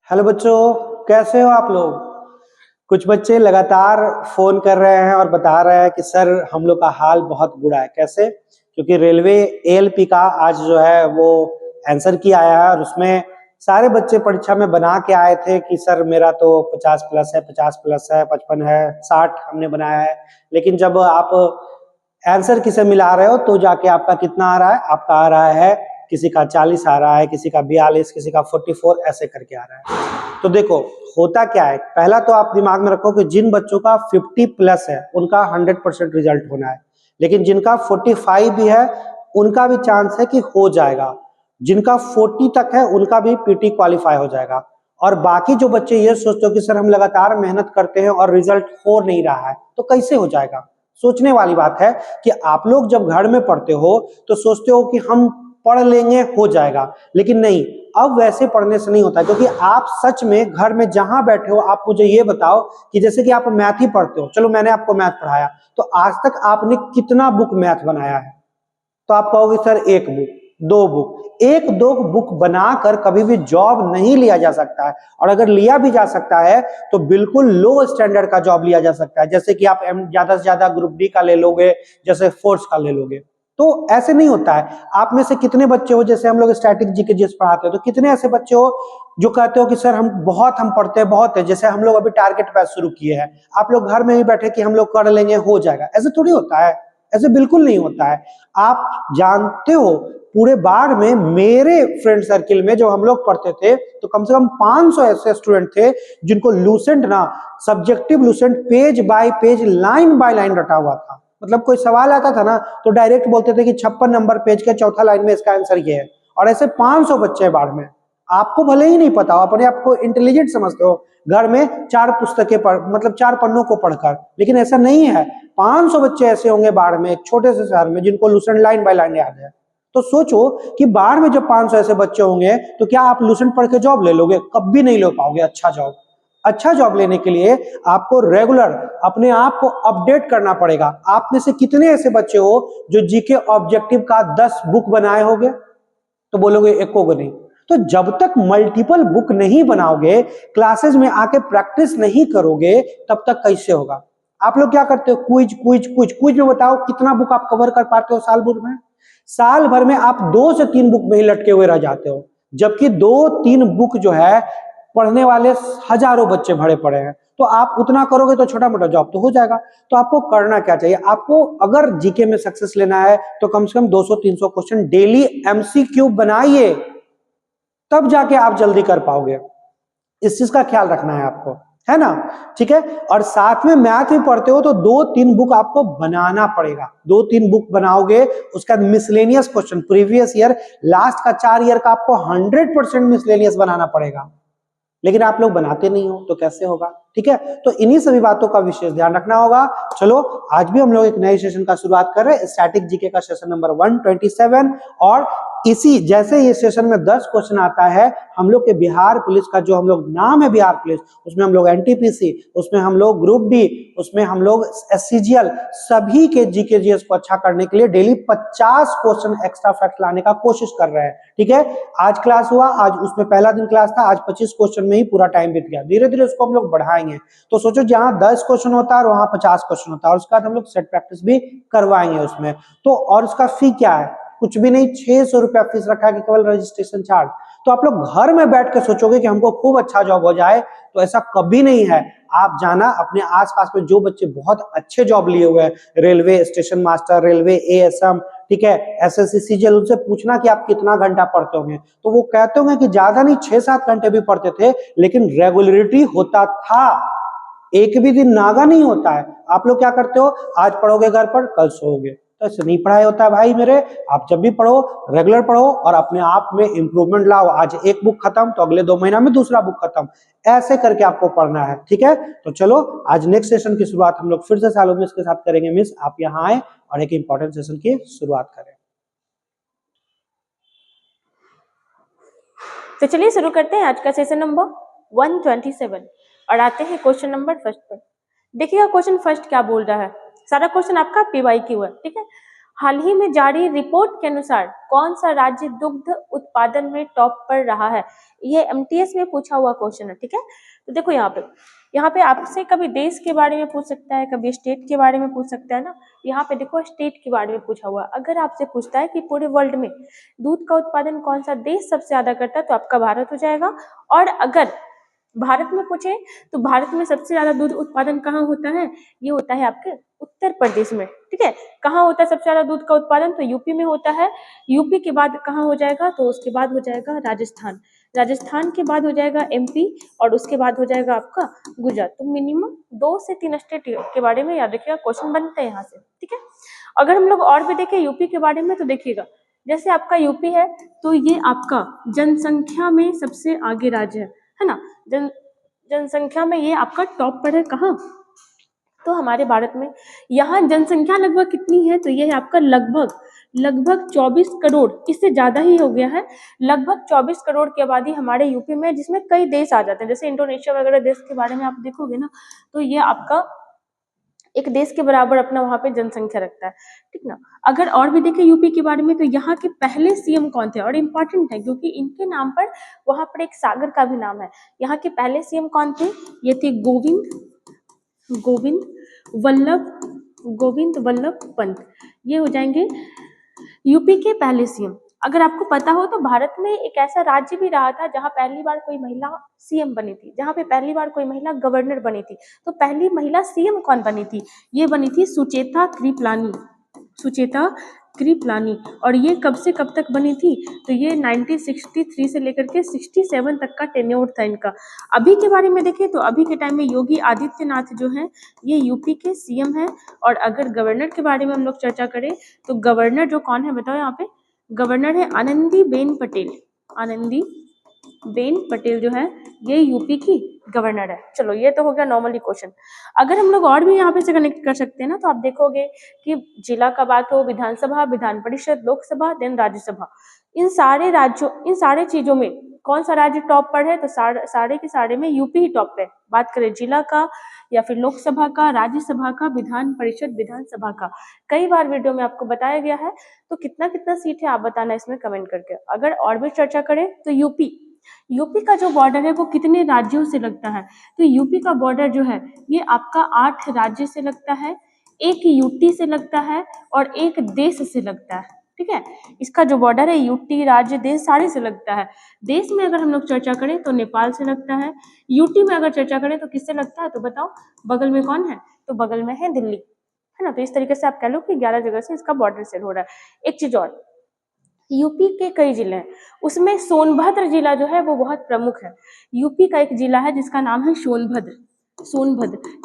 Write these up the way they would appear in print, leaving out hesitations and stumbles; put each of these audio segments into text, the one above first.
Hello बच्चों, कैसे हो आप लोग। कुछ बच्चे लगातार फोन कर रहे हैं और बता रहे हैं कि सर हम लोग का हाल बहुत बुरा है। कैसे? क्योंकि रेलवे एएलपी का आज जो है वो आंसर की आया है और उसमें सारे बच्चे परीक्षा में बना के आए थे कि सर मेरा तो 50 प्लस है, 50 प्लस है, 55 है, 60 हमने बनाया है। लेकिन जब आप आंसर किसे मिला रहे हो तो जाके आपका कितना आ रहा है? आपका आ रहा है किसी का 40 आ रहा है, किसी का 42, किसी का 44, ऐसे करके आ रहा है। तो देखो होता क्या है, पहला तो आप दिमाग में रखो कि जिन बच्चों का 50 प्लस है उनका 100% रिजल्ट होना है, लेकिन जिनका 45 भी है उनका भी चांस है कि हो जाएगा। जिनका 40 तक है उनका भी पीटी क्वालिफाई हो जाएगा। और बाकी जो बच्चे ये सोचते हो कि सर हम लगातार मेहनत करते हैं और रिजल्ट हो नहीं रहा है, तो कैसे हो जाएगा? सोचने वाली बात है कि आप लोग जब घर में पढ़ते हो तो सोचते हो कि हम पढ़ लेंगे हो जाएगा, लेकिन नहीं, अब वैसे पढ़ने से नहीं होता। क्योंकि आप सच में घर में जहां बैठे हो, आप मुझे ये बताओ कि जैसे कि आप मैथ ही पढ़ते हो, चलो मैंने आपको मैथ पढ़ाया, तो आज तक आपने कितना बुक मैथ बनाया है? तो आप कहोगे सर एक बुक, दो बुक। एक दो बुक बनाकर कभी भी जॉब नहीं लिया जा सकता है, और अगर लिया भी जा सकता है तो बिल्कुल लो स्टैंडर्ड का जॉब लिया जा सकता है। जैसे कि आप ज्यादा से ज्यादा ग्रुप डी का ले लोगे, जैसे फोर्स का ले लोगे, तो ऐसे नहीं होता है। आप में से कितने बच्चे हो, जैसे हम लोग स्टैटिक जीके जीएस पढ़ाते हो, तो कितने ऐसे बच्चे हो जो कहते हो कि सर हम पढ़ते हैं बहुत है, जैसे हम लोग अभी टारगेट बैच शुरू किए हैं, आप लोग घर में ही बैठे कि हम लोग कर लेंगे हो जाएगा, ऐसे थोड़ी होता है, ऐसे बिल्कुल नहीं होता है। आप जानते हो पूरे बार में मेरे फ्रेंड सर्किल में जो हम लोग पढ़ते थे तो कम से कम 500 ऐसे स्टूडेंट थे जिनको लूसेंट ना, subjective Lucent page by page, line by line रटा हुआ था। मतलब कोई सवाल आता था ना तो डायरेक्ट बोलते थे कि 56 नंबर पेज के चौथा लाइन में इसका आंसर ये है, और ऐसे 500 बच्चे बाढ़ में। आपको भले ही नहीं पता हो, अपने आपको इंटेलिजेंट समझते हो घर में 4 पुस्तकें पढ़, मतलब 4 पन्नों को पढ़कर, लेकिन ऐसा नहीं है। 500 बच्चे ऐसे होंगे बाढ़ में, एक छोटे से शहर में, जिनको लूसेंट लाइन बाय लाइन याद है। तो सोचो कि बाढ़ में जब 500 ऐसे बच्चे होंगे तो क्या आप लूसेंट पढ़ के जॉब ले लोगे? कभी नहीं ले पाओगे अच्छा जॉब। अच्छा जॉब लेने के लिए आपको रेगुलर अपने आप को अपडेट करना पड़ेगा। आप में से कितने ऐसे बच्चे हो जो जीके ऑब्जेक्टिव का 10 बुक बनाए होंगे? तो बोलोगे एको को नहीं। तो जब तक मल्टीपल बुक नहीं बनाओगे, क्लासेस में आके प्रैक्टिस नहीं करोगे, तब तक कैसे होगा? आप लोग क्या करते हो? क्विज क्विज क्विज क्विज में बताओ कितना बुक आप कवर कर पाते हो साल भर में? साल भर में आप 2 से 3 बुक में ही लटके हुए रह जाते हो, जबकि 2-3 बुक जो है पढ़ने वाले हजारों बच्चे भरे पड़े हैं। तो आप उतना करोगे तो छोटा मोटा जॉब तो हो जाएगा। तो आपको करना क्या चाहिए? आपको अगर जीके में सक्सेस लेना है तो कम से कम 200-300 क्वेश्चन डेली एमसीक्यू बनाइए, तब जाके आप जल्दी कर पाओगे। इस चीज का ख्याल रखना है आपको, है ना? ठीक है। और साथ में मैथ भी पढ़ते हो तो 2-3 बुक आपको बनाना पड़ेगा। 2-3 बुक बनाओगे, उसका miscellaneous question previous year, last का 4 ईयर का आपको 100% मिसलेनियस बनाना पड़ेगा। लेकिन आप लोग बनाते नहीं हो तो कैसे होगा? ठीक है, तो इन्हीं सभी बातों का विशेष ध्यान रखना होगा। चलो आज भी हम लोग एक नए सेशन का शुरुआत कर रहे हैं, स्टैटिक जीके का सेशन नंबर 127। और इसी जैसे ये सेशन में 10 क्वेश्चन आता है, हम लोग के बिहार पुलिस का जो हम लोग नाम है बिहार पुलिस, उसमें हम लोग एनटीपीसी, उसमें हम लोग ग्रुप डी, उसमें हम लोग एससीजीएल, सभी के जीके जीएस को अच्छा करने के लिए डेली 50 क्वेश्चन एक्स्ट्रा फैक्ट लाने का कोशिश कर रहे हैं। ठीक है, आज क्लास हुआ, आज उसमें पहला दिन क्लास था, आज 25 क्वेश्चन में ही पूरा टाइम बीत गया। धीरे धीरे उसको हम लोग बढ़ाएंगे। तो सोचो जहां 10 क्वेश्चन होता है और वहां 50 क्वेश्चन होता है, और उसके बाद हम लोग सेट प्रैक्टिस भी करवाएंगे उसमें। तो और उसका फी क्या है? कुछ भी नहीं, 600 रुपया फीस रखा है कि केवल रजिस्ट्रेशन चार्ज। तो आप लोग घर में बैठ के सोचोगे कि हमको खूब अच्छा जॉब हो जाए, तो ऐसा कभी नहीं है। आप जाना अपने आसपास में जो बच्चे बहुत अच्छे जॉब लिए हुए हैं, railway station master, railway ASM, ठीक है, एसएससी सीजीएल, उनसे पूछना कि आप कितना घंटा पढ़ते होंगे, तो वो कहते होंगे कि ज्यादा नहीं 6-7 घंटे भी पढ़ते थे, लेकिन रेगुलरिटी होता था, एक भी दिन नागा नहीं होता है। आप लोग क्या करते हो? आज पढ़ोगे घर पर, कल सोओगे, तो ऐसे नहीं पढ़ाई होता है भाई मेरे। आप जब भी पढ़ो रेगुलर पढ़ो और अपने आप में इंप्रूवमेंट लाओ। आज एक बुक खत्म तो अगले 2 महीना में दूसरा बुक खत्म, ऐसे करके आपको पढ़ना है। ठीक है, तो चलो आज नेक्स्ट सेशन की शुरुआत हम लोग फिर से सालों मिस के साथ करेंगे। मिस आप यहाँ आए और एक इंपॉर्टेंट सेशन की शुरुआत करें। तो चलिए शुरू करते हैं आज का सेशन नंबर 127 और आते हैं क्वेश्चन नंबर फर्स्ट पर। देखिएगा क्वेश्चन फर्स्ट क्या बोल रहा है। सारा क्वेश्चन आपका पीवाईक्यू है, ठीक है। हाल ही में जारी रिपोर्ट के अनुसार कौन सा राज्य दुग्ध उत्पादन में टॉप पर रहा है? ये एमटीएस में पूछा हुआ क्वेश्चन है, ठीक है। तो देखो यहाँ पे आपसे कभी देश के बारे में पूछ सकता है, कभी स्टेट के बारे में पूछ सकता है ना। यहाँ पे देखो स्टेट के बारे में पूछा हुआ। अगर आपसे पूछता है कि पूरे वर्ल्ड में दूध का उत्पादन कौन सा देश सबसे ज्यादा करता है, तो आपका भारत हो जाएगा। और अगर भारत में पूछे तो भारत में सबसे ज्यादा दूध उत्पादन कहाँ होता है? ये होता है आपके उत्तर प्रदेश में, ठीक है। कहाँ होता है सबसे ज्यादा दूध का उत्पादन? तो यूपी में होता है। यूपी के बाद कहाँ हो जाएगा? तो उसके बाद हो जाएगा राजस्थान। राजस्थान के बाद हो जाएगा एमपी और उसके बाद हो जाएगा आपका गुजरात। तो मिनिमम 2 से 3 स्टेट के बारे में याद रखिएगा, क्वेश्चन बनते हैं यहाँ से, ठीक है। अगर हम लोग और भी देखें यूपी के बारे में तो देखिएगा, जैसे आपका यूपी है तो ये आपका जनसंख्या में सबसे आगे राज्य है ना। जनसंख्या में ये आपका टॉप पर है। कहाँ? तो हमारे भारत में। यहाँ जनसंख्या लगभग कितनी है? तो ये है आपका लगभग 24 करोड़, इससे ज्यादा ही हो गया है। लगभग 24 करोड़ की आबादी हमारे यूपी में, जिसमें कई देश आ जाते हैं। जैसे इंडोनेशिया वगैरह देश के बारे में आप देखोगे ना, तो ये आपका एक देश के बराबर अपना वहां पे जनसंख्या रखता है, ठीक ना। अगर और भी देखें यूपी के बारे में तो यहाँ के पहले सीएम कौन थे? और इम्पोर्टेंट है क्योंकि इनके नाम पर वहां पर एक सागर का भी नाम है। यहाँ के पहले सीएम कौन थे? ये थे गोविंद वल्लभ पंत। ये हो जाएंगे यूपी के पहले सीएम। अगर आपको पता हो तो भारत में एक ऐसा राज्य भी रहा था जहां पहली बार कोई महिला सीएम बनी थी, जहां पे पहली बार कोई महिला गवर्नर बनी थी। तो पहली महिला सीएम कौन बनी थी? ये बनी थी सुचेता कृपलानी। और ये कब से कब तक बनी थी? तो ये 1963 से लेकर के 67 तक का टेन्योर था इनका। अभी के बारे में देखें तो अभी के टाइम में योगी आदित्यनाथ जो है ये यूपी के सीएम है। और अगर गवर्नर के बारे में हम लोग चर्चा करें तो गवर्नर जो कौन है बताओ? यहाँ पे गवर्नर है आनंदीबेन पटेल जो है ये यूपी की गवर्नर है। चलो ये तो हो गया नॉर्मली क्वेश्चन। अगर हम लोग और भी यहाँ पे से कनेक्ट कर सकते हैं ना, तो आप देखोगे कि जिला का बात हो, विधानसभा, विधान परिषद, लोकसभा, देन राज्यसभा, इन सारे चीजों में कौन सा राज्य टॉप पर है? तो सारे के सारे में यूपी ही टॉप पे। बात करें जिला का या फिर लोकसभा का, राज्यसभा का, विधान परिषद, विधानसभा का, कई बार वीडियो में आपको बताया गया है। तो कितना कितना सीट है आप बताना इसमें कमेंट करके। अगर और भी चर्चा करें तो यूपी का जो बॉर्डर है वो कितने राज्यों से लगता है? तो यूपी का बॉर्डर जो है ये आपका 8 राज्य से लगता है, एक यूटी से लगता है और एक देश से लगता है, ठीक है। इसका जो बॉर्डर है यूटी, राज्य, देश सारे से लगता है। देश में अगर हम लोग चर्चा करें तो नेपाल से लगता है। यूटी में अगर चर्चा करें तो किससे लगता है? तो बताओ बगल में कौन है? तो बगल में है दिल्ली, है ना। तो इस तरीके से आप कह लो कि 11 जगह से इसका बॉर्डर सेल हो रहा है। एक चीज और, यूपी के कई जिले हैं, उसमें सोनभद्र जिला जो है वो बहुत प्रमुख है। यूपी का एक जिला है जिसका नाम है सोनभद्र।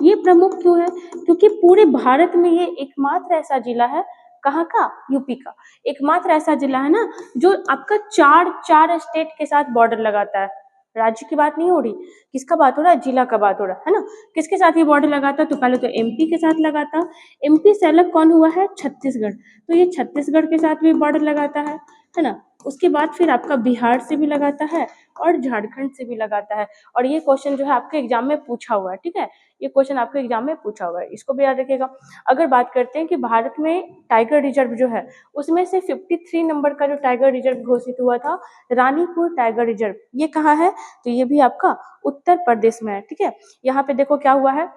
ये प्रमुख क्यों है? क्योंकि पूरे भारत में ये एकमात्र ऐसा जिला है, कहाँ का? यूपी का एकमात्र ऐसा जिला है ना जो आपका चार स्टेट के साथ बॉर्डर लगाता है। राज्य की बात नहीं हो रही, किसका बात हो रहा है? जिला का बात हो रहा है ना। किसके साथ ये बॉर्डर लगाता है? तो पहले तो एमपी के साथ लगाता। एमपी से अलग कौन हुआ है? छत्तीसगढ़। तो ये छत्तीसगढ़ के साथ भी बॉर्डर लगाता है ना। उसके बाद फिर आपका बिहार से भी लगाता है और झारखंड से भी लगाता है। और ये क्वेश्चन जो है आपके एग्जाम में पूछा हुआ है, ठीक है। ये क्वेश्चन आपके एग्जाम में पूछा हुआ है, इसको भी याद रखिएगा। अगर बात करते हैं कि भारत में टाइगर रिजर्व जो है उसमें से 53 नंबर का जो टाइगर रिजर्व घोषित हुआ था, रानीपुर टाइगर रिजर्व, ये कहाँ है? तो ये भी आपका उत्तर प्रदेश में है, ठीक है। यहाँ पे देखो क्या हुआ है,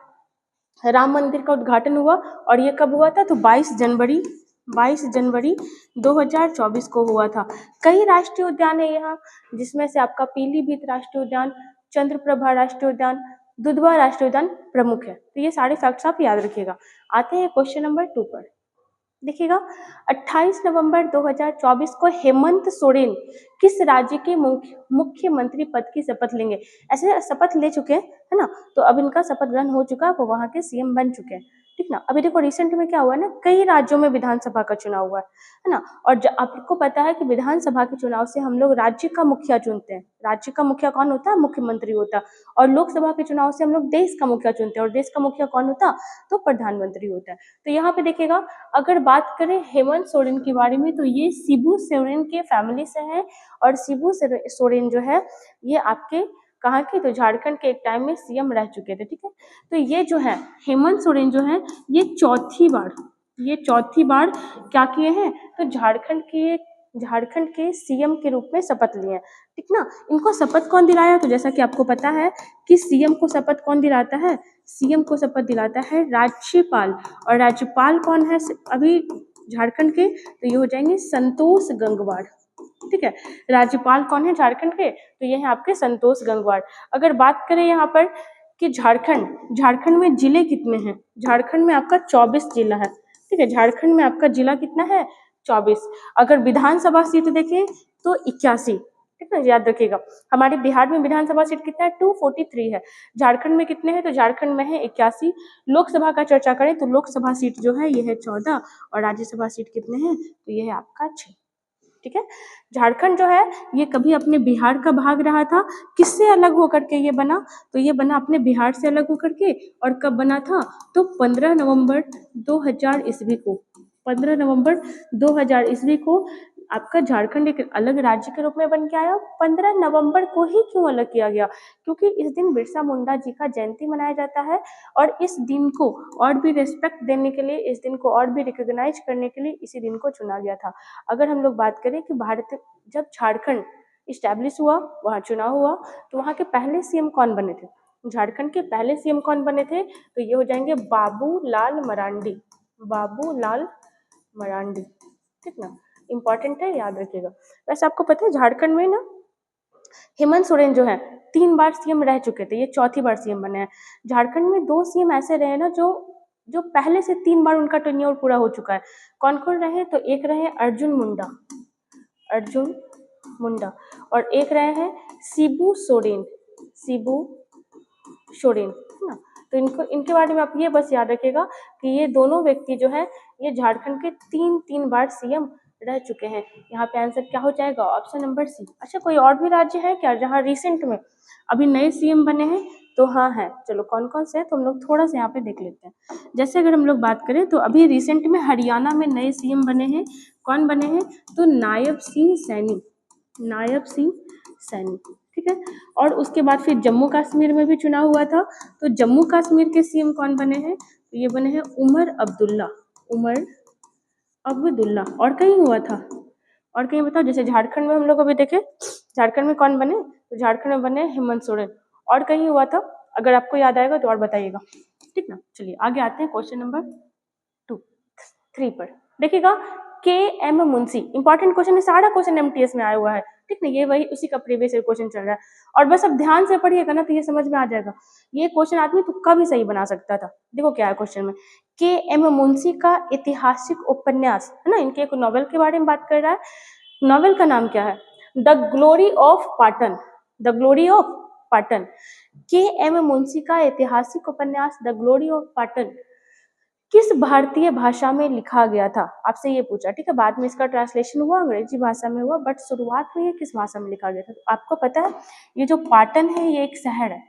राम मंदिर का उद्घाटन हुआ। और ये कब हुआ था? तो 22 जनवरी 2024 को हुआ था। कई राष्ट्रीय उद्यान है यहाँ, जिसमें से आपका पीलीभीत राष्ट्रीय उद्यान, चंद्रप्रभा राष्ट्रीय उद्यान, दुधवा राष्ट्रीय उद्यान प्रमुख है। तो ये सारे फैक्ट्स आप याद रखिएगा। आते हैं क्वेश्चन नंबर 2 पर। देखिएगा 28 नवंबर 2024 को हेमंत सोरेन किस राज्य के मुख्यमंत्री पद की शपथ लेंगे? ऐसे शपथ ले चुके हैं, है ना। तो अब इनका शपथ ग्रहण हो चुका है, वो वहां के सीएम बन चुके हैं, ठीक ना। अभी देखो रिसेंट में क्या हुआ है ना, कई राज्यों में विधानसभा का चुनाव हुआ है ना। और आपको पता है कि विधानसभा के चुनाव से हम लोग राज्य का मुखिया चुनते हैं। राज्य का मुखिया कौन होता है? मुख्यमंत्री होता है। और लोकसभा के चुनाव से हम लोग देश का मुखिया चुनते हैं, और देश का मुखिया कौन होता? तो प्रधानमंत्री होता है। तो यहाँ पे देखिएगा, अगर बात करें हेमंत सोरेन के बारे में तो ये शिबू सोरेन के फैमिली से हैं। और शिबू सोरेन जो है ये आपके कहाँ के? तो झारखंड के एक टाइम में सीएम रह चुके थे, ठीक है। तो ये जो है हेमंत सोरेन जो है ये चौथी बार ये चौथी बार क्या किए हैं, तो झारखंड के सीएम के रूप में शपथ लिए हैं, ठीक ना। इनको शपथ कौन दिलाया, तो जैसा कि आपको पता है कि सीएम को शपथ कौन दिलाता है, सीएम को शपथ दिलाता है राज्यपाल। और राज्यपाल कौन है अभी झारखंड के, तो ये हो जाएंगे संतोष गंगवार, ठीक है। राज्यपाल कौन है झारखंड के, तो ये है आपके संतोष गंगवार। अगर बात करें यहाँ पर कि झारखंड में जिले कितने हैं, झारखंड में आपका 24 जिला है, ठीक है। झारखंड में आपका जिला कितना है, 24। अगर विधानसभा सीट देखें तो 81, ठीक है, याद रखिएगा। हमारे बिहार में विधानसभा सीट कितना है, 243 है। झारखंड में कितने हैं, तो झारखंड में है 81। लोकसभा का चर्चा करें तो लोकसभा सीट जो है ये है 14 और राज्यसभा सीट कितने हैं, तो ये है आपका 6, ठीक है। झारखंड जो है ये कभी अपने बिहार का भाग रहा था, किससे अलग होकर के ये बना, तो ये बना अपने बिहार से अलग होकर के। और कब बना था, तो 15 नवंबर 2000 ईस्वी को, 15 नवंबर 2000 ईस्वी को आपका झारखंड एक अलग राज्य के रूप में बन के आया। 15 नवंबर को ही क्यों अलग किया गया, क्योंकि इस दिन बिरसा मुंडा जी का जयंती मनाया जाता है और इस दिन को और भी रिस्पेक्ट देने के लिए, इस दिन को और भी रिकॉग्नाइज करने के लिए इसी दिन को चुना गया था। अगर हम लोग बात करें कि भारत जब झारखंड इस्टेब्लिश हुआ, वहाँ चुनाव हुआ, तो वहाँ के पहले सीएम कौन बने थे, झारखंड के पहले सीएम कौन बने थे, तो ये हो जाएंगे बाबूलाल मरांडी, बाबूलाल मरांडी, ठीक ना। इंपॉर्टेंट है, याद रखिएगा। वैसे आपको पता है झारखंड में ना हेमंत सोरेन जो है 3 बार सीएम रह चुके थे, ये चौथी बार सीएम बने हैं। झारखंड में 2 सीएम ऐसे रहे ना जो पहले से 3 बार उनका टेन्योर पूरा हो चुका है। कौन कौन रहे, तो एक रहे अर्जुन मुंडा और एक रहे हैं शिबू सोरेन, है ना। तो इनके बारे में आप ये बस याद रखिएगा कि ये दोनों व्यक्ति जो है ये झारखंड के 3 बार सीएम रह चुके हैं। यहाँ पे आंसर क्या हो जाएगा, ऑप्शन नंबर सी। अच्छा, कोई और भी राज्य है क्या जहाँ रिसेंट में अभी नए सीएम बने हैं, तो हाँ है। चलो कौन कौन से है तो हम लोग थोड़ा सा यहाँ पे देख लेते हैं। जैसे अगर हम लोग बात करें तो अभी रिसेंट में हरियाणा में नए सीएम बने हैं। कौन बने हैं, तो नायब सिंह सैनी, ठीक है। और उसके बाद फिर जम्मू कश्मीर में भी चुनाव हुआ था, तो जम्मू कश्मीर के सीएम कौन बने हैं, तो ये बने हैं उमर अब्दुल्ला। और कहीं हुआ था, और कहीं बताओ। जैसे झारखंड में हम लोग अभी देखें, झारखंड में कौन बने, तो झारखंड में बने हेमंत सोरेन। और कहीं हुआ था, अगर आपको याद आएगा तो और बताइएगा, ठीक ना। चलिए आगे आते हैं क्वेश्चन नंबर 3 पर। देखिएगा, KM मुंशी, इंपॉर्टेंट क्वेश्चन है, सारा क्वेश्चन MTS में आया हुआ है, ठीक ना। ये वही उसी का प्रीवियस क्वेश्चन चल रहा है और बस अब ध्यान से पढ़िएगा ना तो ये समझ में आ जाएगा। ये क्वेश्चन आदमी तुक्का भी सही बना सकता था। देखो क्या है क्वेश्चन में, KM मुंशी का ऐतिहासिक उपन्यास, है ना, इनके एक नॉवेल के बारे में बात कर रहा है। नॉवेल का नाम क्या है, the glory of Patan. KM Munshi का ऐतिहासिक उपन्यास द ग्लोरी ऑफ पाटन किस भारतीय भाषा में लिखा गया था, आपसे ये पूछा, ठीक है। बाद में इसका ट्रांसलेशन हुआ, अंग्रेजी भाषा में हुआ, बट शुरुआत में ये किस भाषा में लिखा गया था। तो आपको पता है ये जो पाटन है ये एक शहर है,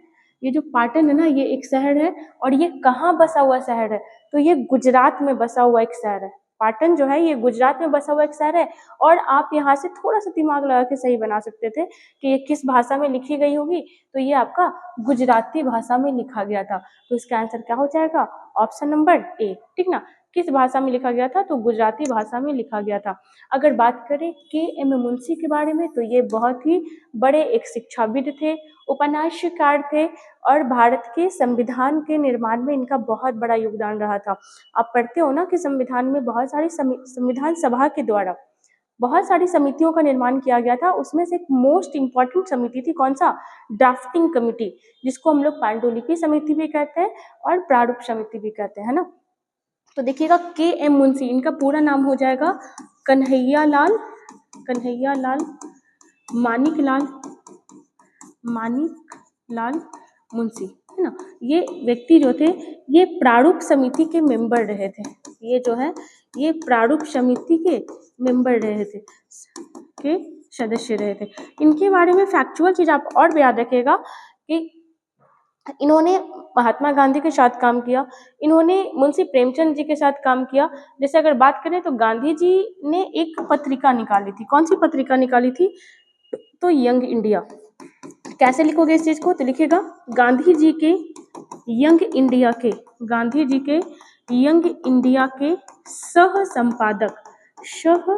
ये जो पाटन है ना ये एक शहर है। और ये कहाँ बसा हुआ शहर है, तो ये गुजरात में बसा हुआ एक शहर है। पाटन जो है ये गुजरात में बसा हुआ एक शहर है। और आप यहाँ से थोड़ा सा दिमाग लगा के सही बना सकते थे कि ये किस भाषा में लिखी गई होगी, तो ये आपका गुजराती भाषा में लिखा गया था। तो इसका आंसर क्या हो जाएगा, ऑप्शन नंबर ए, ठीक ना। किस भाषा में लिखा गया था, तो गुजराती भाषा में लिखा गया था। अगर बात करें KM मुंशी के बारे में, तो ये बहुत ही बड़े एक शिक्षाविद थे, उपन्यासकार थे और भारत के संविधान के निर्माण में इनका बहुत बड़ा योगदान रहा था। आप पढ़ते हो ना कि संविधान में बहुत सारी संविधान सभा के द्वारा बहुत सारी समितियों का निर्माण किया गया था। उसमें से एक मोस्ट इंपॉर्टेंट समिति थी, कौन सा, ड्राफ्टिंग कमिटी, जिसको हम लोग पांडुलिपि समिति भी कहते हैं और प्रारूप समिति भी कहते हैं, है ना। तो देखिएगा KM मुंशी, इनका पूरा नाम हो जाएगा कन्हैया लाल मानिक लाल मुंशी, है ना। ये व्यक्ति जो थे ये प्रारूप समिति के मेंबर रहे थे, ये जो है ये प्रारूप समिति के मेंबर रहे थे, के सदस्य रहे थे। इनके बारे में फैक्चुअल चीज आप और भी याद रखिएगा कि इन्होंने महात्मा गांधी के साथ काम किया, इन्होंने मुंशी प्रेमचंद जी के साथ काम किया। जैसे अगर बात करें तो गांधी जी ने एक पत्रिका निकाली थी, कौन सी पत्रिका निकाली थी, तो यंग इंडिया। कैसे लिखोगे इस चीज को, तो लिखिएगा गांधी जी के यंग इंडिया के सह संपादक, सह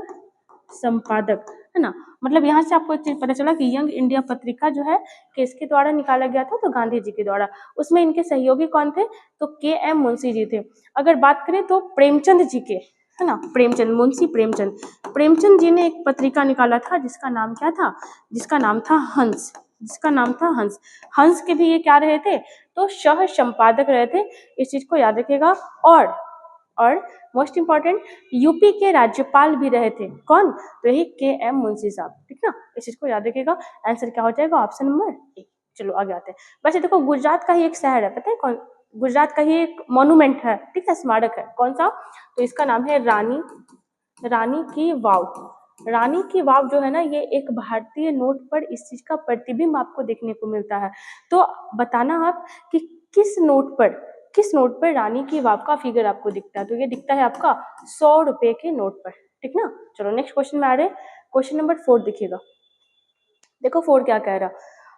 संपादक, है ना। मतलब यहाँ से आपको एक चीज पता चला कि यंग इंडिया पत्रिका जो है किसके द्वारा निकाला गया था, तो गांधी जी के द्वारा। उसमें इनके सहयोगी कौन थे, तो के.एम. मुंशी जी थे। अगर बात करें तो प्रेमचंद जी के, है ना, प्रेमचंद, मुंशी प्रेमचंद, प्रेमचंद जी ने एक पत्रिका निकाला था जिसका नाम क्या था, जिसका नाम था हंस, जिसका नाम था हंस। हंस के भी ये क्या रहे थे, तो सह संपादक रहे थे, इस चीज को याद रखिएगा। और मोस्ट इंपॉर्टेंट, यूपी के राज्यपाल भी रहे थे, कौन, तो यही के.एम. मुंशी साहब, ठीक ना, इस चीज को याद रखिएगा। आंसर क्या हो जाएगा, ऑप्शन नंबर ए। चलो आगे आते हैं। वैसे देखो गुजरात का ही एक शहर है, पता है कौन, गुजरात का ही एक मॉन्यूमेंट है, ठीक है, स्मारक है, कौन सा, तो इसका नाम है रानी की वाव। रानी की वाव जो है ना, ये एक भारतीय नोट पर इस चीज का प्रतिबिंब आपको देखने को मिलता है। तो बताना आप कि किस नोट पर रानी की वाव का फिगर आपको दिखता है, तो ये दिखता है आपका 100 रुपए के नोट पर, ठीक ना। चलो नेक्स्ट क्वेश्चन में आ रहे, क्वेश्चन नंबर 4 देखिएगा। देखो 4 क्या कह रहा,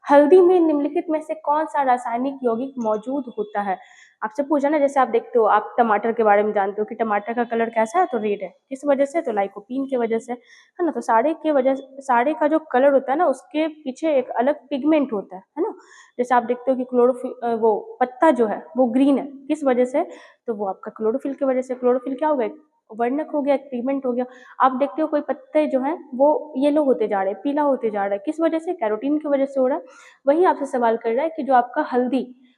हल्दी में निम्नलिखित में से कौन सा रासायनिक यौगिक मौजूद होता है। आपसे पूछा ना, जैसे आप देखते हो, आप टमाटर के बारे में जानते हो कि टमाटर का कलर कैसा है, तो रेड है, किस वजह से, तो लाइकोपीन की वजह से, है ना। तो साड़े का जो कलर होता है ना, उसके पीछे एक अलग पिगमेंट होता है ना। जैसे आप देखते हो कि क्लोरोफिल, वो पत्ता जो है वो ग्रीन है, किस वजह से, तो वो आपका क्लोरोफिल की वजह से। क्लोरोफिल क्या हो गया, वर्णक हो गया, एक पिगमेंट हो गया। आप देखते हो कोई पत्ते जो है वो येलो होते जा रहे हैं, पीला होते जा रहा है, किस वजह से, कैरोटीन की वजह से हो रहा है। वही आपसे सवाल कर रहा है कि जो आपका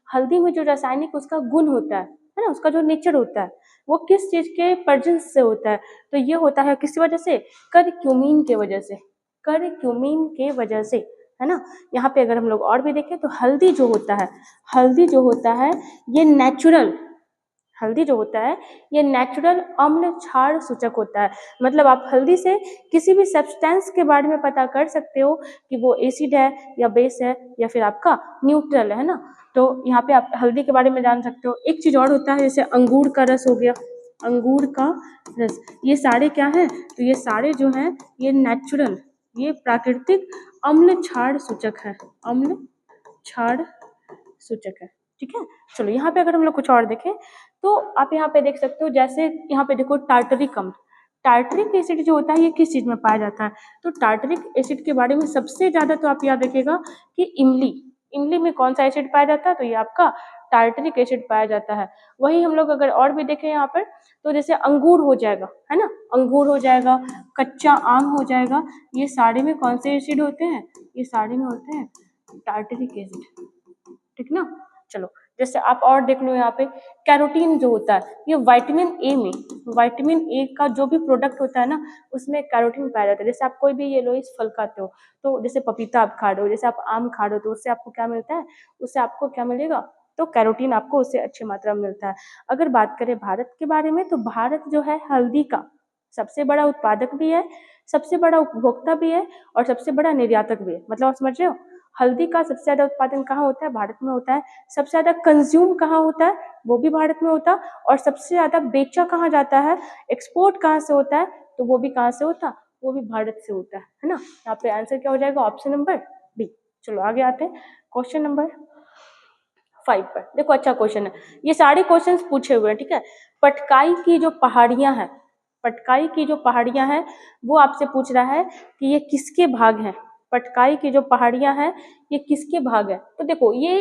हल्दी में जो रासायनिक उसका गुण होता है ना, उसका जो नेचर होता है, वो किस चीज के पर्जेंस से होता है, तो ये होता है किस वजह से, करक्यूमिन के वजह से, करक्यूमिन के वजह से, है ना। यहाँ पे अगर हम लोग और भी देखें तो हल्दी जो होता है ये नेचुरल अम्ल क्षार सूचक होता है। मतलब आप हल्दी से किसी भी सब्सटेंस के बारे में पता कर सकते हो कि वो एसिड है या बेस है या फिर आपका न्यूट्रल है ना। तो यहाँ पे आप हल्दी के बारे में जान सकते हो। एक चीज और होता है, जैसे अंगूर का रस हो गया, अंगूर का रस, ये सारे क्या है, तो ये सारे जो हैं ये नेचुरल, ये प्राकृतिक अम्ल क्षार सूचक है, अम्ल क्षार सूचक है, ठीक है। चलो यहाँ पे अगर हम लोग कुछ और देखें तो आप यहाँ पे देख सकते हो, जैसे यहाँ पे देखो टार्टरिक अम्ल, टार्टरिक एसिड जो होता है ये किस चीज में पाया जाता है, तो टार्टरिक एसिड के बारे में सबसे ज्यादा तो आप याद रखिएगा कि इमली में कौन सा एसिड पाया जाता है, तो ये आपका टार्टरिक एसिड पाया जाता है। वही हम लोग अगर और भी देखें यहाँ पर, तो जैसे अंगूर हो जाएगा, है ना, अंगूर हो जाएगा, कच्चा आम हो जाएगा, ये सारे में कौन से एसिड होते हैं, ये सारे में होते हैं टार्टरिक एसिड, ठीक ना। चलो जैसे आप और देख लो यहाँ पे, कैरोटीन जो होता है ये विटामिन ए का जो भी प्रोडक्ट होता है ना, उसमें कैरोटीन पाया जाता है। जैसे आप कोई भी येलोइश फल खाते हो, तो जैसे पपीता आप खा रहे हो, जैसे आप आम खा रहे हो, तो उससे आपको क्या मिलता है, उससे आपको क्या मिलेगा, तो कैरोटीन आपको उससे अच्छी मात्रा में मिलता है। अगर बात करें भारत के बारे में, तो भारत जो है हल्दी का सबसे बड़ा उत्पादक भी है, सबसे बड़ा उपभोक्ता भी है और सबसे बड़ा निर्यातक भी है। मतलब आप समझ रहे हो, हल्दी का सबसे ज्यादा उत्पादन कहाँ होता है, भारत में होता है। सबसे ज्यादा कंज्यूम कहाँ होता है, वो भी भारत में होता है। और सबसे ज्यादा बेचा कहाँ जाता है, एक्सपोर्ट कहाँ से होता है, तो वो भी कहाँ से होता है, वो भी भारत से होता है ना। यहाँ पे आंसर क्या हो जाएगा, ऑप्शन नंबर बी। चलो आगे आते हैं क्वेश्चन नंबर 5 पर। देखो अच्छा क्वेश्चन है, ये सारे क्वेश्चन पूछे हुए हैं, ठीक है। पटकाई की जो पहाड़ियां हैं वो आपसे पूछ रहा है कि ये किसके भाग हैं, पटकाई की जो पहाड़ियां हैं ये किसके भाग है। तो देखो ये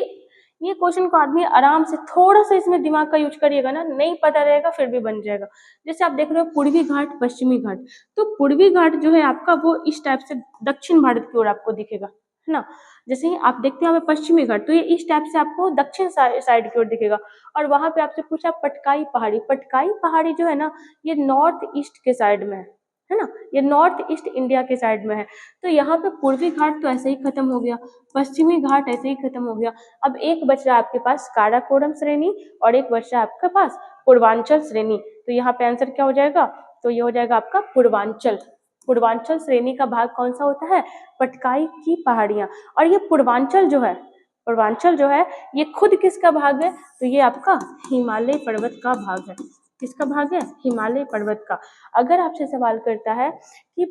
क्वेश्चन को आदमी आराम से थोड़ा सा इसमें दिमाग का यूज करिएगा ना, नहीं पता रहेगा फिर भी बन जाएगा। जैसे आप देख रहे हो पूर्वी घाट पश्चिमी घाट, तो पूर्वी घाट जो है आपका वो इस टाइप से दक्षिण भारत की ओर आपको दिखेगा, है ना। जैसे ही आप देखते हैं हमें पश्चिमी घाट, तो ये इस टाइप से आपको दक्षिण साइड की ओर दिखेगा। और वहां पे आपसे पूछा पटकाई पहाड़ी जो है ना, ये नॉर्थ ईस्ट के साइड में है ना, ये नॉर्थ ईस्ट इंडिया के साइड में है। तो यहाँ पे पूर्वी घाट तो ऐसे ही खत्म हो गया, पश्चिमी घाट ऐसे ही खत्म हो गया। अब एक बच रहा है आपके पास काराकोरम श्रेणी और एक बच रहा है आपके पास पूर्वांचल श्रेणी। तो यहाँ पे आंसर क्या हो जाएगा, तो ये हो जाएगा आपका पूर्वांचल श्रेणी का भाग कौन सा होता है, पटकाई की पहाड़ियां। और ये पूर्वांचल जो है ये खुद किसका भाग है, तो ये आपका हिमालय पर्वत का भाग है। किसका भाग है, हिमालय पर्वत का। अगर आपसे सवाल करता है कि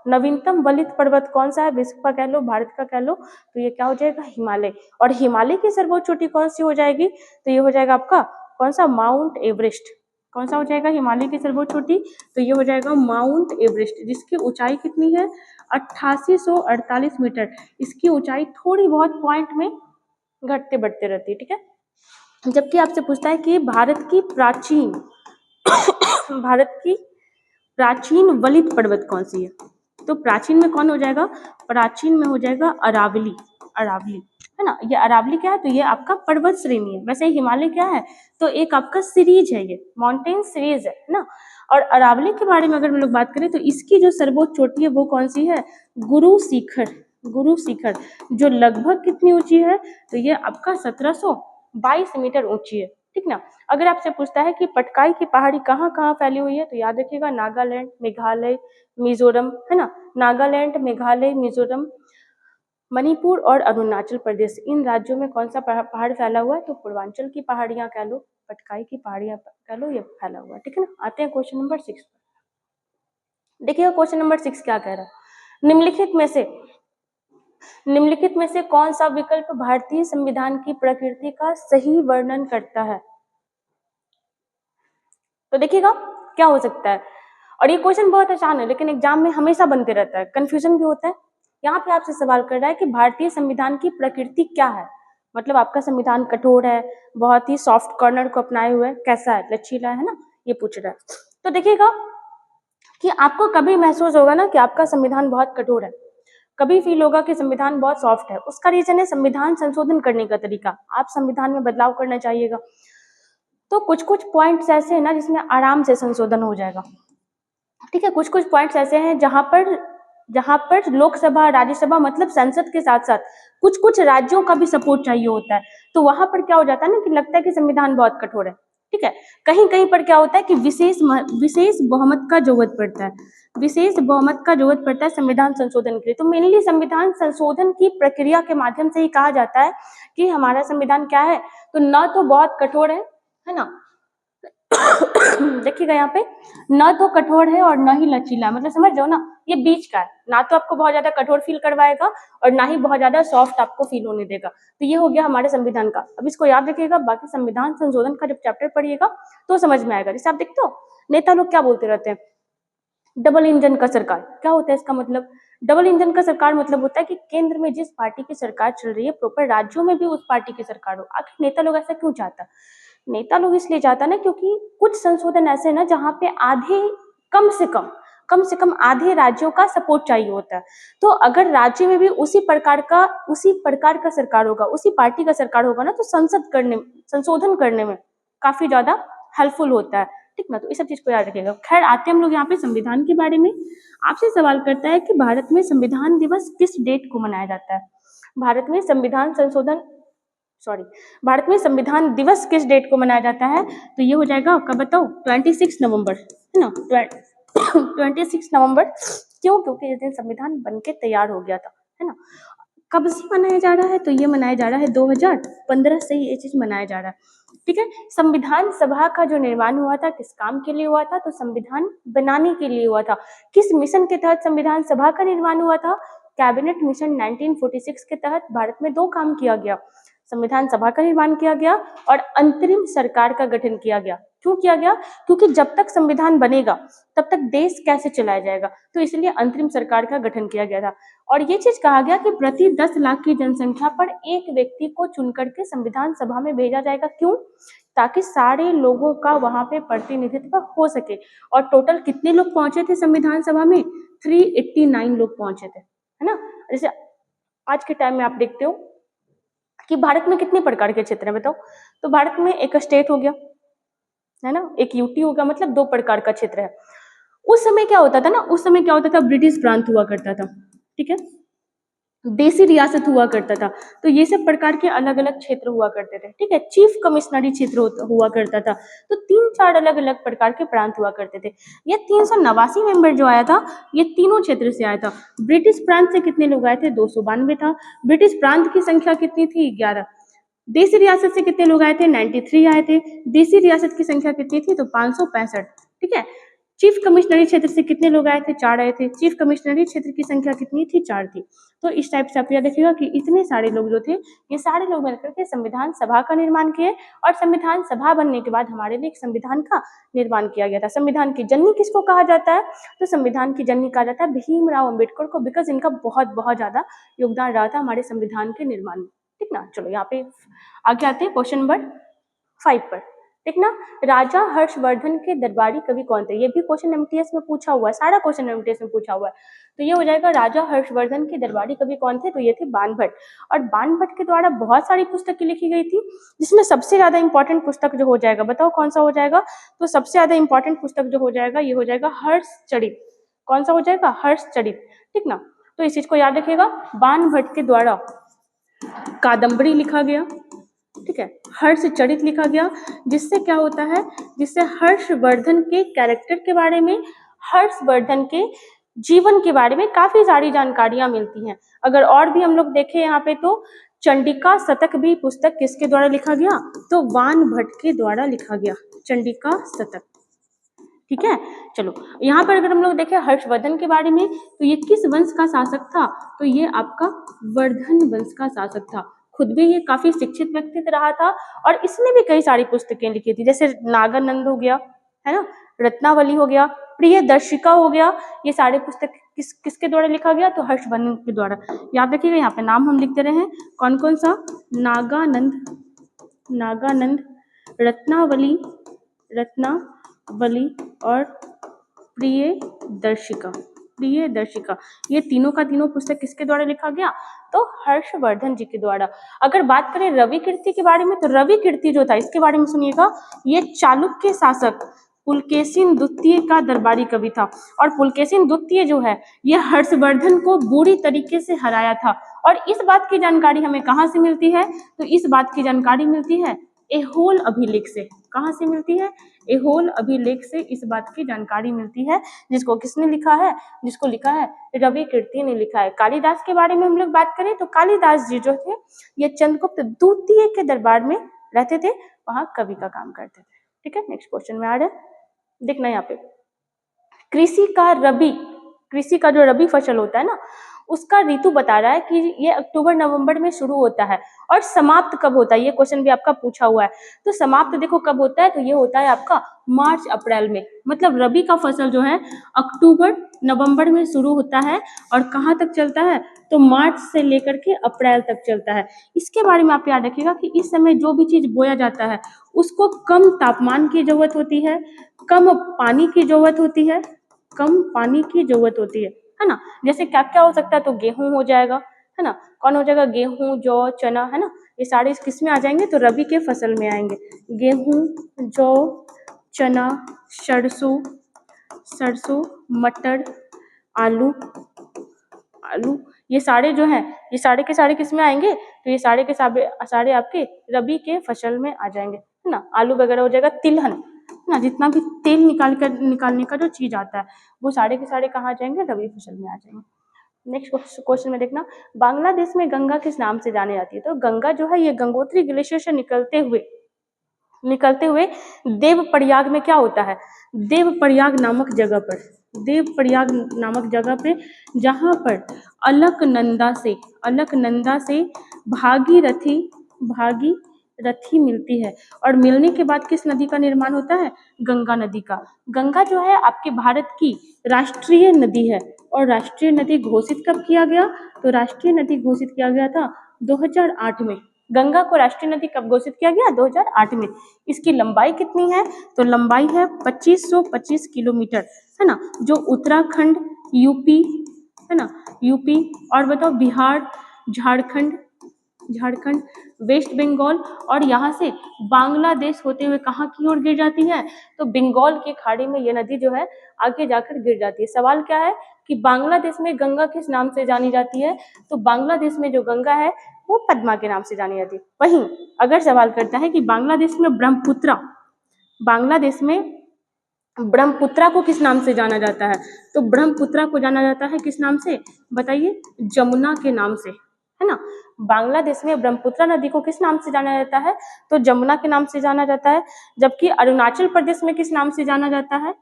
नवीनतम वलित पर्वत कौन सा है, विश्व का कह लो, भारत का कह लो, तो ये क्या हो जाएगा, हिमालय। और हिमालय की सर्वोच्च चोटी कौन सी हो जाएगी, तो ये हो जाएगा आपका कौन सा, माउंट एवरेस्ट। कौन सा हो जाएगा हिमालय की सर्वोच्च चोटी? तो ये हो जाएगा माउंट एवरेस्ट, जिसकी ऊंचाई कितनी है 8848 मीटर। इसकी ऊंचाई थोड़ी बहुत पॉइंट में घटते बढ़ते रहती है, ठीक है। जबकि आपसे पूछता है कि भारत की प्राचीन वलित पर्वत कौन सी है? तो प्राचीन में कौन हो जाएगा? प्राचीन में हो जाएगा अरावली, है ना। ये अरावली क्या है? तो ये आपका पर्वत श्रेणी है। वैसे हिमालय क्या है? तो एक आपका सीरीज है, ये माउंटेन सीरीज है ना। और अरावली के बारे में अगर हम लोग बात करें तो इसकी जो सर्वोच्च चोटी है वो कौन सी है? गुरु शिखर, जो लगभग कितनी ऊंची है? तो ये आपका 1722 मीटर ऊंची है, ठीक ना। अगर आपसे पूछता है कि पटकाई की पहाड़ी कहाँ कहाँ फैली हुई है, तो याद रखिएगा नागालैंड, मेघालय, मिजोरम, है ना। नागालैंड, मेघालय, मिजोरम, मणिपुर और अरुणाचल प्रदेश, इन राज्यों में कौन सा पहाड़ फैला हुआ है? तो पूर्वांचल की पहाड़ियां कह लो, पटकाई की पहाड़ियां कह लो, ये फैला हुआ है, ठीक है ना। आते हैं क्वेश्चन नंबर 6 पर। देखिएगा क्वेश्चन नंबर 6 क्या कह रहा है। निम्नलिखित में से कौन सा विकल्प भारतीय संविधान की प्रकृति का सही वर्णन करता है? तो देखिएगा क्या हो सकता है। और ये क्वेश्चन बहुत आसान है, लेकिन एग्जाम में हमेशा बनते रहता है, कंफ्यूजन भी होता है। यहाँ पे आपसे सवाल कर रहा है कि भारतीय संविधान की प्रकृति क्या है, मतलब आपका संविधान कठोर है, बहुत ही सॉफ्ट कॉर्नर को अपनाए हुए, कैसा है, लचीला है ना, ये पूछ रहा है। तो देखिएगा कि आपको कभी महसूस होगा ना कि आपका संविधान बहुत कठोर है, कभी फील होगा कि संविधान बहुत सॉफ्ट है। उसका रीजन है संविधान संशोधन करने का तरीका। आप संविधान में बदलाव करना चाहिएगा तो कुछ कुछ पॉइंट्स ऐसे हैं ना जिसमें आराम से संशोधन हो जाएगा, ठीक है। कुछ कुछ पॉइंट्स ऐसे हैं जहां पर लोकसभा, राज्यसभा, मतलब संसद के साथ साथ कुछ कुछ राज्यों का भी सपोर्ट चाहिए होता है। तो वहां पर क्या हो जाता है ना कि लगता है कि संविधान बहुत कठोर है, ठीक है। कहीं कहीं पर क्या होता है कि विशेष बहुमत का जरूरत पड़ता है, संविधान संशोधन के लिए। तो मेनली संविधान संशोधन की प्रक्रिया के माध्यम से ही कहा जाता है कि हमारा संविधान क्या है, तो न तो बहुत कठोर है ना। देखिएगा यहाँ पे न तो कठोर है और न ही लचीला, मतलब समझ जाओ ना, ये बीच का है, ना तो आपको बहुत ज्यादा कठोर फील करवाएगा और ना ही बहुत ज्यादा सॉफ्ट आपको फील होने देगा। तो ये हो गया हमारे संविधान का। अब इसको याद रखिएगा, बाकी संविधान संशोधन का जब चैप्टर पढ़िएगा तो समझ में आएगा। जैसे आप देखते हो नेता लोग क्या बोलते रहते हैं, डबल इंजन का सरकार, क्या होता है इसका मतलब? डबल इंजन का सरकार मतलब होता है कि केंद्र में जिस पार्टी की सरकार चल रही है प्रॉपर राज्यों में भी उस पार्टी की सरकार हो। आखिर नेता लोग ऐसा क्यों चाहता है? नेता लोग इसलिए चाहता है ना क्योंकि कुछ संशोधन ऐसे हैं ना जहाँ पे कम से कम आधे राज्यों का सपोर्ट चाहिए होता है। तो अगर राज्य में भी उसी प्रकार का सरकार होगा, उसी पार्टी का सरकार होगा ना, तो संशोधन करने में काफी ज्यादा हेल्पफुल होता है, ठीक ना। तो इस सब चीज को याद रखिएगा। खैर आते हैं हम लोग यहाँ पे संविधान के बारे में। आपसे सवाल करता है कि भारत में संविधान दिवस किस डेट को मनाया जाता है? भारत में संविधान दिवस किस डेट को मनाया जाता है? तो ये हो जाएगा, कब बताओ, 26 नवंबर, है ना। 26 नवंबर। क्यों? क्योंकि इस दिन संविधान बनके तैयार हो गया था, है ना। कब से मनाया जा रहा है? तो ये मनाया जा रहा है 2015 से ही ये चीज मनाया जा रहा है, ठीक है। संविधान सभा का जो निर्माण हुआ था किस काम के लिए हुआ था? तो संविधान बनाने के लिए हुआ था। किस मिशन के तहत संविधान सभा का निर्माण हुआ था? कैबिनेट मिशन 1946 के तहत भारत में 2 काम किया गया, संविधान सभा का निर्माण किया गया और अंतरिम सरकार का गठन किया गया। क्यों किया गया? क्योंकि जब तक संविधान बनेगा तब तक देश कैसे चलाया जाएगा, तो इसलिए अंतरिम सरकार का गठन किया गया था। और ये चीज कहा गया कि प्रति 10 लाख की जनसंख्या पर एक व्यक्ति को चुन करके संविधान सभा में भेजा जाएगा। क्यों? ताकि सारे लोगों का वहां पे प्रतिनिधित्व हो सके। और टोटल कितने लोग पहुंचे थे संविधान सभा में? 389 लोग पहुंचे थे, है ना। जैसे आज के टाइम में आप देखते हो कि भारत में कितने प्रकार के क्षेत्र हैं बताओ? तो भारत में एक स्टेट हो गया, है ना, एक यूटी होगा, मतलब 2 प्रकार का क्षेत्र है। उस समय क्या होता था, ब्रिटिश प्रांत हुआ करता था, ठीक है, देसी रियासत हुआ करता था। तो ये सब प्रकार के अलग अलग क्षेत्र हुआ करते थे, ठीक है। चीफ कमिश्नरी क्षेत्र हुआ करता था। तो 3-4 अलग अलग प्रकार के प्रांत हुआ करते थे। ये 389 मेंबर जो आया था ये तीनों क्षेत्र से आया था। ब्रिटिश प्रांत से कितने लोग आए थे? 292 था। ब्रिटिश प्रांत की संख्या कितनी थी? 11। देसी रियासत से कितने लोग आए थे? 93 आए थे। देसी रियासत की संख्या कितनी थी? तो 565, ठीक है। चीफ कमिश्नरी क्षेत्र से कितने लोग आए थे? 4 आए थे। चीफ कमिश्नरी क्षेत्र की संख्या कितनी थी? 4 थी। तो इस टाइप से आप याद रखिएगा कि इतने सारे लोग जो थे, ये सारे लोग मिलकर के संविधान सभा का निर्माण किए और संविधान सभा बनने के बाद हमारे लिए एक संविधान का निर्माण किया गया था। संविधान की जननी किसको कहा जाता है? तो संविधान की जननी कहा जाता है भीमराव अम्बेडकर को, बिकॉज इनका बहुत बहुत ज्यादा योगदान रहा था हमारे संविधान के निर्माण में। ठीक ना, चलो यहाँ पे आगे आते हैं क्वेश्चन नंबर 5 पर। देखना, राजा हर्षवर्धन के दरबारी कवि कौन थे? ये भी क्वेश्चन एमटीएस में पूछा हुआ है, सारा क्वेश्चन एमटीएस में पूछा हुआ है। तो ये हो जाएगा राजा हर्षवर्धन के दरबारी कवि कौन थे? तो ये थे बाणभट्ट। और बाणभट्ट के द्वारा बहुत सारी पुस्तकें लिखी गई थी, जिसमें सबसे ज्यादा इंपॉर्टेंट पुस्तक जो हो जाएगा, बताओ कौन सा हो जाएगा? तो सबसे ज्यादा इंपॉर्टेंट पुस्तक जो हो जाएगा, ये हो जाएगा हर्षचरित। कौन सा हो जाएगा? हर्षचरित। ठीक ना, तो इस चीज को याद रखिएगा, बाणभट्ट के द्वारा कादम्बरी लिखा गया, ठीक है, हर्षचरित लिखा गया, जिससे क्या होता है, जिससे हर्षवर्धन के कैरेक्टर के बारे में, हर्षवर्धन के जीवन के बारे में काफी सारी जानकारियां मिलती हैं। अगर और भी हम लोग देखें यहाँ पे, तो चंडिका शतक भी पुस्तक किसके द्वारा लिखा गया? तो बाणभट्ट के द्वारा लिखा गया, चंडिका शतक। ठीक है, चलो यहाँ पर अगर हम लोग देखें हर्षवर्धन के बारे में, तो ये किस वंश का शासक था? तो ये आपका वर्धन वंश का शासक था। खुद भी ये काफी शिक्षित व्यक्तित्व रहा था और इसने भी कई सारी पुस्तकें लिखी थी, जैसे नागानंद हो गया, है ना, रत्नावली हो गया, प्रियदर्शिका हो गया। ये सारे पुस्तक किसके द्वारा लिखा गया? तो हर्षवर्धन के द्वारा। याद रखिएगा, यहाँ पे नाम हम लिखते रहे हैं, कौन कौन सा? नागानंद, रत्नावली और प्रियदर्शिका। ये तीनों का तीनों पुस्तक किसके द्वारा लिखा गया? तो हर्षवर्धन जी के द्वारा। अगर बात करें रवि कीर्ति के बारे में, तो रवि कीर्ति जो था, इसके बारे में सुनिएगा, ये चालुक्य शासक पुलकेशिन द्वितीय का दरबारी कवि था। और पुलकेशिन द्वितीय जो है, ये हर्षवर्धन को बुरी तरीके से हराया था। और इस बात की जानकारी हमें कहाँ से मिलती है? तो इस बात की जानकारी मिलती है ऐहोल अभिलेख से। कहाँ से मिलती है? ऐहोल अभिलेख से इस बात की जानकारी मिलती है, जिसको किसने लिखा है? जिसको लिखा है रवि कीर्ति ने लिखा है। कालिदास के बारे में हम लोग बात करें, तो कालिदास जी जो थे, ये चंद्रगुप्त द्वितीय के दरबार में रहते थे, वहां कवि का काम करते थे। ठीक है, नेक्स्ट क्वेश्चन में आ रहा है, देखना यहाँ पे, कृषि का जो रबी फसल होता है ना, उसका ऋतु बता रहा है कि ये अक्टूबर नवंबर में शुरू होता है और समाप्त कब होता है? ये क्वेश्चन भी आपका पूछा हुआ है। तो समाप्त देखो कब होता है, तो ये होता है आपका मार्च अप्रैल में। मतलब रबी का फसल जो है अक्टूबर नवंबर में शुरू होता है और कहाँ तक चलता है? तो मार्च से लेकर के अप्रैल तक चलता है। इसके बारे में आप याद रखिएगा कि इस समय जो भी चीज बोया जाता है, उसको कम तापमान की जरूरत होती है, कम पानी की जरूरत होती है, है ना। जैसे क्या क्या हो सकता है? तो गेहूं हो जाएगा, है ना, कौन हो जाएगा? गेहूं, जौ, चना, है ना, ये सारे किस में आ जाएंगे? तो रबी के फसल में आएंगे। गेहूं, जौ, चना, सरसों, मटर, आलू, ये सारे जो हैं, ये सारे के सारे किस में आएंगे? तो ये सारे के सारे आपके रबी के फसल में आ जाएंगे, है ना। आलू वगैरह हो जाएगा, तिलहन, है ना, जितना भी तेल निकालने का जो चीज आता है, वो सारे के सारे कहाँ आ जाएंगे? रबी फसल में आ जाएंगे। नेक्स्ट क्वेश्चन में देखना, बांग्लादेश में गंगा किस नाम से जानी जाती है? तो गंगा जो है, ये गंगोत्री ग्लेशियर से निकलते हुए देवप्रयाग में क्या होता है? देवप्रयाग नामक जगह पे, जहां पर अलकनंदा से भागीरथी मिलती है। और मिलने के बाद किस नदी का निर्माण होता है? गंगा नदी का। गंगा जो है आपके भारत की राष्ट्रीय नदी है। और राष्ट्रीय नदी घोषित कब किया गया? तो राष्ट्रीय नदी घोषित किया गया था 2008 में। गंगा को राष्ट्रीय नदी कब घोषित किया गया? 2008 में। इसकी लंबाई कितनी है? तो लंबाई है 2525 किलोमीटर, है ना, जो उत्तराखंड, यूपी, है ना, यूपी और बताओ बिहार, झारखंड, वेस्ट बंगाल और यहाँ से बांग्लादेश होते हुए कहाँ की ओर गिर जाती है? तो बंगाल की खाड़ी में ये नदी जो है आगे जाकर गिर जाती है। सवाल क्या है कि बांग्लादेश में गंगा किस नाम से जानी जाती है? तो बांग्लादेश में जो गंगा है वो पद्मा के नाम से जानी जाती है। वहीं अगर सवाल करता है कि बांग्लादेश में ब्रह्मपुत्रा को किस नाम से जाना जाता है? तो ब्रह्मपुत्रा को जाना जाता है किस नाम से? बताइए, जमुना के नाम से, है ना। बांग्लादेश में ब्रह्मपुत्रा नदी को किस नाम से जाना जाता है? तो जमुना के नाम से जाना जाता है। जबकि अरुणाचल प्रदेश में किस नाम से जाना जाता है?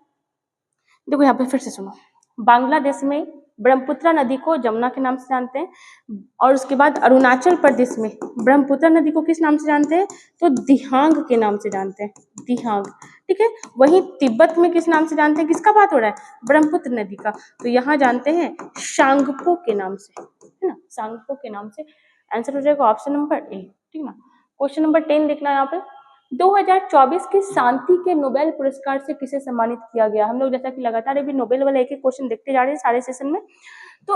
देखो यहाँ पे फिर से सुनो, बांग्लादेश में ब्रह्मपुत्र नदी को जमुना के नाम से जानते हैं, और उसके बाद अरुणाचल प्रदेश में ब्रह्मपुत्र नदी को किस नाम से जानते हैं, तो दिहांग के नाम से जानते हैं, दिहांग, ठीक है। वहीं तिब्बत में किस नाम से जानते हैं, किसका बात हो रहा है, ब्रह्मपुत्र नदी का, तो यहाँ जानते हैं शांगपो के नाम से, है ना, शांगपो के नाम से। आंसर हो जाएगा ऑप्शन नंबर ए, ठीक ना। क्वेश्चन नंबर 10 देखना यहाँ पे, 2024 के शांति के नोबेल पुरस्कार से किसे सम्मानित किया गया। हम लोग जैसा कि लगातार अभी नोबेल वाला एक एक क्वेश्चन देखते जा रहे हैं सारे सेशन में, तो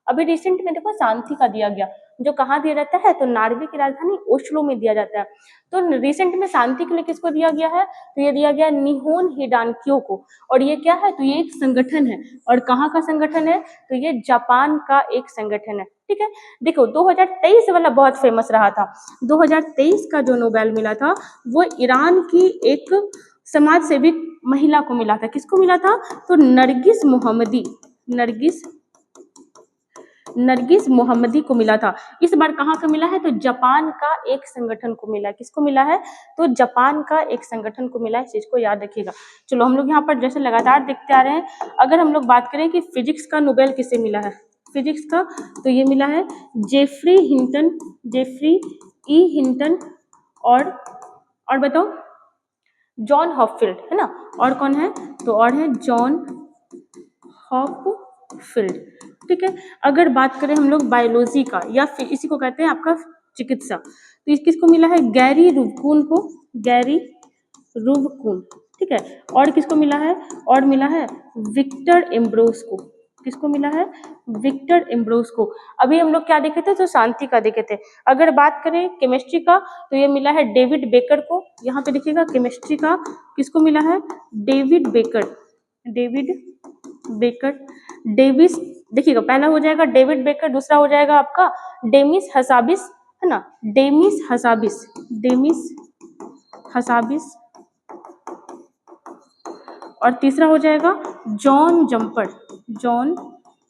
अभी रिसेंट में देखो शांति का दिया गया, जो कहाँ दिया जाता है, तो नॉर्वे की राजधानी ओस्लो में दिया जाता है। तो रिसेंट में शांति के लिए किसको दिया गया है, तो ये दिया गया निहोन हिडानक्यो को, और ये क्या है, तो ये एक संगठन है, और कहाँ का संगठन है, तो ये जापान का एक संगठन है, ठीक है। देखो 2023 वाला बहुत फेमस रहा था, 2023 का जो नोबेल मिला था वो ईरान की एक समाज सेवी महिला को मिला था। किसको मिला था, तो नरगिस मोहम्मदी को मिला था। इस बार कहाँ का मिला है, तो जापान का एक संगठन को मिला है। किसको मिला है, तो जापान का एक संगठन को मिला है, इस चीज को याद रखिएगा। चलो हम लोग यहाँ पर जैसे लगातार देखते आ रहे हैं, अगर हम लोग बात करें कि फिजिक्स का नोबेल किसे मिला है, फिजिक्स का, तो ये मिला है जेफरी ई हिंटन और बताओ जॉन हॉपफील्ड, है ना, और कौन है, तो और है जॉन हॉपफील्ड, ठीक है। अगर बात करें हम लोग बायोलॉजी का, या फिर इसी को कहते हैं आपका चिकित्सा, तो इस किसको मिला है, गैरी रुबकुन, ठीक है। और किसको मिला है, और मिला है विक्टर एम्ब्रोस को। किसको मिला है, विक्टर एम्ब्रोस को। अभी हम लोग क्या देखे थे, तो शांति का देखे थे। अगर बात करें केमिस्ट्री का, तो ये मिला है डेविड बेकर को। यहाँ पे देखिएगा केमिस्ट्री का किसको मिला है, डेविड बेकर। डेविस, देखिएगा पहला हो जाएगा डेविड बेकर, दूसरा हो जाएगा आपका डेमिस हसाबिस, है ना, डेमिस हसाबिस, और तीसरा हो जाएगा जॉन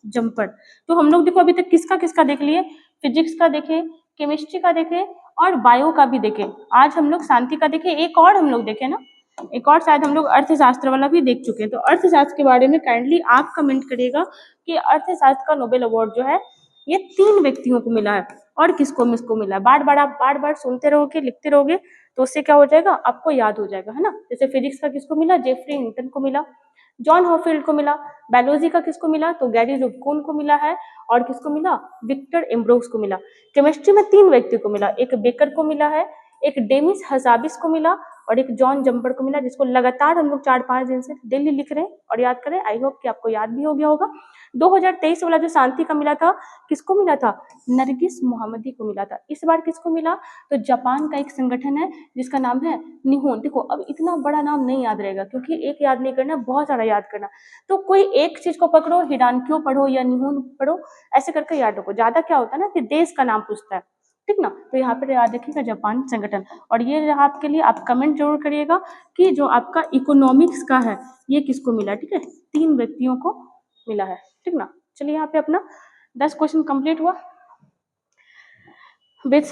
जम्पर। तो हम लोग देखो अभी तक किसका देख लिए, फिजिक्स का देखे, केमिस्ट्री का देखे, और बायो का भी देखे। आज हम लोग शांति का देखे, एक और हम लोग देखे ना, एक और शायद हम लोग अर्थशास्त्र वाला भी देख चुके हैं। तो अर्थशास्त्र के बारे में काइंडली आप कमेंट करिएगा कि अर्थशास्त्र का नोबेल अवार्ड जो है ये 3 व्यक्तियों को मिला है, और किसको मिला है। बार बार सुनते रहोगे, लिखते रहोगे, तो उससे क्या हो जाएगा, आपको याद हो जाएगा, है ना। जैसे फिजिक्स का किसको मिला, जेफरी हिंटन को मिला, जॉन हॉपफील्ड को मिला। बायोलॉजी का किसको मिला, तो गैरी रुबकुन को मिला है, और किसको मिला, विक्टर एम्ब्रोस को मिला। केमिस्ट्री में 3 व्यक्ति को मिला, एक बेकर को मिला है, एक डेमिस हसाबिस को मिला, और एक जॉन जम्पर को मिला, जिसको लगातार हम लोग 4-5 दिन से डेली लिख रहे हैं और याद करें। आई होप कि आपको याद भी हो गया होगा। 2023 वाला जो शांति का मिला था, किसको मिला था, नरगिस मोहम्मदी को मिला था। इस बार किसको मिला, तो जापान का एक संगठन है जिसका नाम है निहोन। देखो अब इतना बड़ा नाम नहीं याद रहेगा, क्योंकि एक याद नहीं करना, बहुत सारा याद करना। तो कोई एक चीज को पकड़ो, हिडानक्यो पढ़ो या निहोन पढ़ो, ऐसे करके याद रखो। ज्यादा क्या होता है ना कि देश का नाम पूछता है, ठीक ना। तो यहाँ पर याद रखिएगा जापान संगठन। और ये रहा आपके लिए, आप कमेंट जरूर करिएगा कि जो आपका इकोनॉमिक्स का है ये किसको मिला, ठीक है, 3 व्यक्तियों को मिला है, ठीक ना। चलिए यहाँ पे अपना 10 क्वेश्चन कंप्लीट हुआ विथ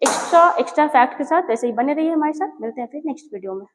एक्स्ट्रा फैक्ट के साथ। ऐसे ही बने रहिए हमारे साथ, मिलते हैं फिर नेक्स्ट वीडियो में।